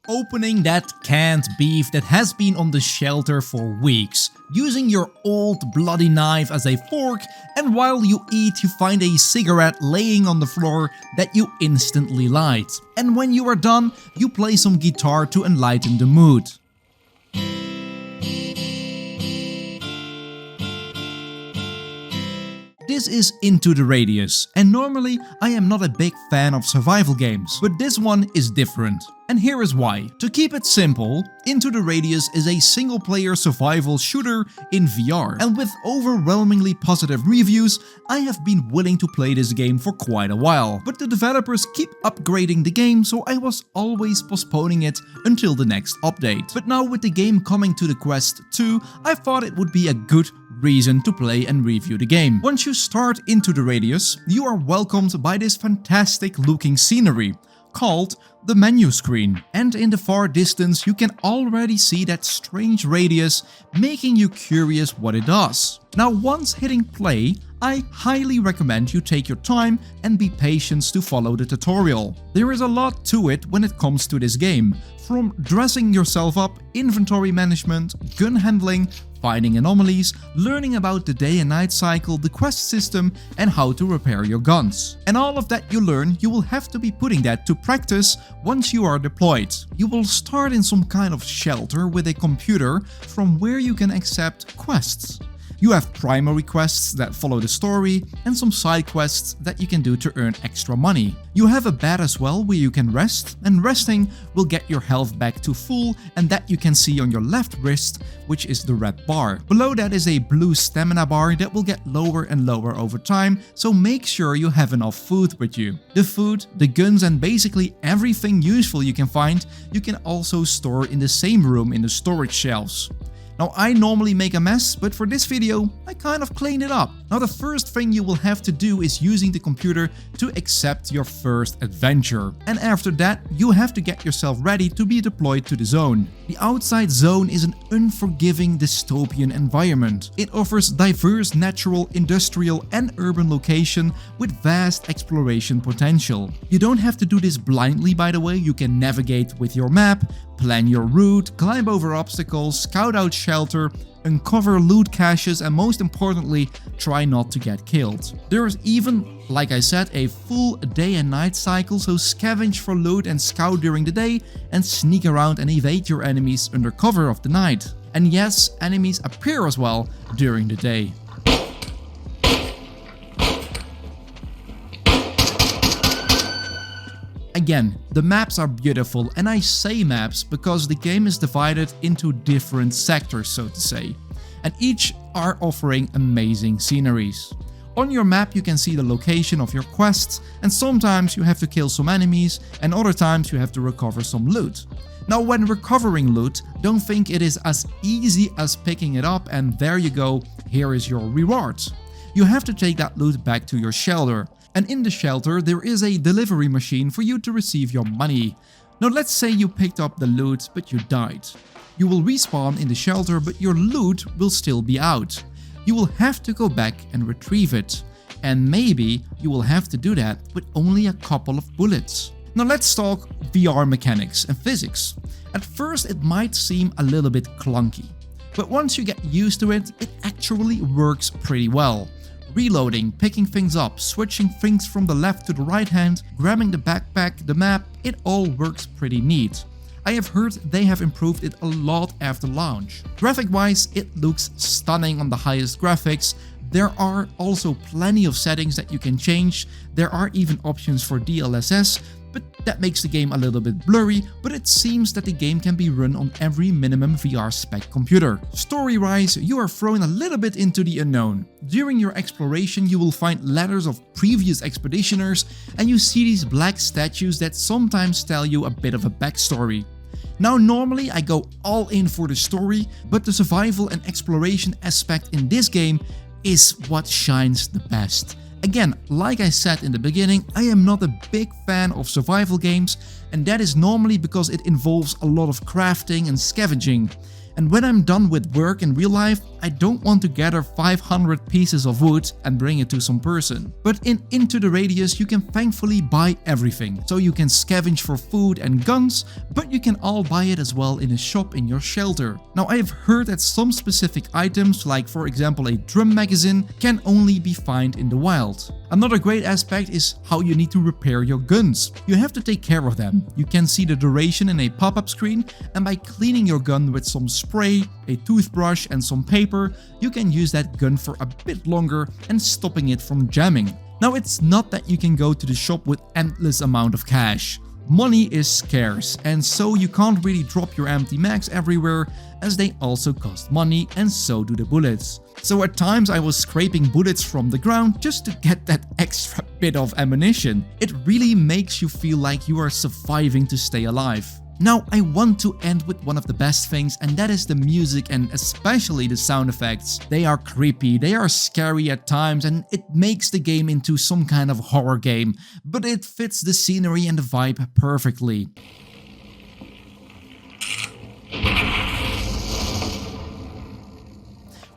Opening that canned beef that has been on the shelter for weeks, using your old bloody knife as a fork, and while you eat you find a cigarette laying on the floor that you instantly light. And when you are done, you play some guitar to enlighten the mood. This is Into the Radius, and normally I am not a big fan of survival games, but this one is different. And here is why. To keep it simple, Into the Radius is a single-player survival shooter in VR, and with overwhelmingly positive reviews, I have been willing to play this game for quite a while. But the developers keep upgrading the game, so I was always postponing it until the next update. But now with the game coming to the Quest 2, I thought it would be a good reason to play and review the game. Once you start Into the Radius, you are welcomed by this fantastic looking scenery called the menu screen, and in the far distance you can already see that strange radius, making you curious what it does. Now once hitting play, I highly recommend you take your time and be patient to follow the tutorial. There is a lot to it when it comes to this game, from dressing yourself up, inventory management, gun handling, finding anomalies, learning about the day and night cycle, the quest system, and how to repair your guns. And all of that you learn, you will have to be putting that to practice once you are deployed. You will start in some kind of shelter with a computer from where you can accept quests. You have primary quests that follow the story and some side quests that you can do to earn extra money. You have a bed as well where you can rest, and resting will get your health back to full, and that you can see on your left wrist, which is the red bar. Below that is a blue stamina bar that will get lower and lower over time, so make sure you have enough food with you. The food, the guns, and basically everything useful you can find, you can also store in the same room in the storage shelves. Now I normally make a mess, but for this video I kind of cleaned it up. Now the first thing you will have to do is using the computer to accept your first adventure. And after that you have to get yourself ready to be deployed to the zone. The outside zone is an unforgiving dystopian environment. It offers diverse natural, industrial and urban location with vast exploration potential. You don't have to do this blindly, by the way. You can navigate with your map, plan your route, climb over obstacles, scout out shelter, uncover loot caches, and most importantly, try not to get killed. There is even, like I said, a full day and night cycle, so scavenge for loot and scout during the day and sneak around and evade your enemies under cover of the night. And yes, enemies appear as well during the day. Again, the maps are beautiful, and I say maps because the game is divided into different sectors, so to say, and each are offering amazing sceneries. On your map you can see the location of your quests, and sometimes you have to kill some enemies and other times you have to recover some loot. Now when recovering loot, don't think it is as easy as picking it up and there you go, here is your reward. You have to take that loot back to your shelter. And in the shelter there is a delivery machine for you to receive your money. Now let's say you picked up the loot but you died. You will respawn in the shelter but your loot will still be out. You will have to go back and retrieve it. And maybe you will have to do that with only a couple of bullets. Now let's talk VR mechanics and physics. At first it might seem a little bit clunky, but once you get used to it, it actually works pretty well. Reloading, picking things up, switching things from the left to the right hand, grabbing the backpack, the map, it all works pretty neat. I have heard they have improved it a lot after launch. Graphic wise, it looks stunning on the highest graphics. There are also plenty of settings that you can change. There are even options for DLSS, but that makes the game a little bit blurry, but it seems that the game can be run on every minimum VR spec computer. Story-wise, you are thrown a little bit into the unknown. During your exploration you will find letters of previous expeditioners, and you see these black statues that sometimes tell you a bit of a backstory. Now normally I go all in for the story, but the survival and exploration aspect in this game is what shines the best. Again, like I said in the beginning, I am not a big fan of survival games, and that is normally because it involves a lot of crafting and scavenging. And when I'm done with work in real life, I don't want to gather 500 pieces of wood and bring it to some person. But in Into the Radius you can thankfully buy everything. So you can scavenge for food and guns, but you can all buy it as well in a shop in your shelter. Now I have heard that some specific items, like for example a drum magazine, can only be found in the wild. Another great aspect is how you need to repair your guns. You have to take care of them. You can see the duration in a pop-up screen, and by cleaning your gun with some spray, a toothbrush and some paper, you can use that gun for a bit longer and stopping it from jamming. Now it's not that you can go to the shop with endless amount of cash. Money is scarce, and so you can't really drop your empty mags everywhere, as they also cost money, and so do the bullets. So at times I was scraping bullets from the ground just to get that extra bit of ammunition. It really makes you feel like you are surviving to stay alive. Now I want to end with one of the best things, and that is the music and especially the sound effects. They are creepy, they are scary at times, and it makes the game into some kind of horror game, but it fits the scenery and the vibe perfectly.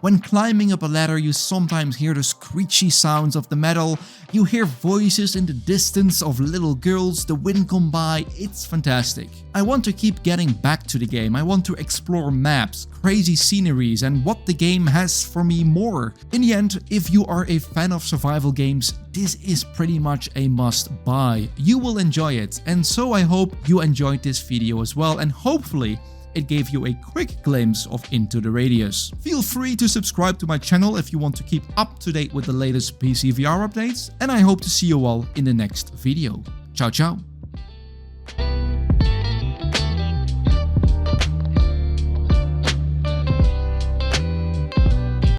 When climbing up a ladder, you sometimes hear the screechy sounds of the metal, you hear voices in the distance of little girls, the wind come by, it's fantastic. I want to keep getting back to the game, I want to explore maps, crazy sceneries and what the game has for me more. In the end, if you are a fan of survival games, this is pretty much a must buy. You will enjoy it, and so I hope you enjoyed this video as well, and hopefully it gave you a quick glimpse of Into the Radius. Feel free to subscribe to my channel if you want to keep up to date with the latest PCVR updates, and I hope to see you all in the next video. Ciao ciao!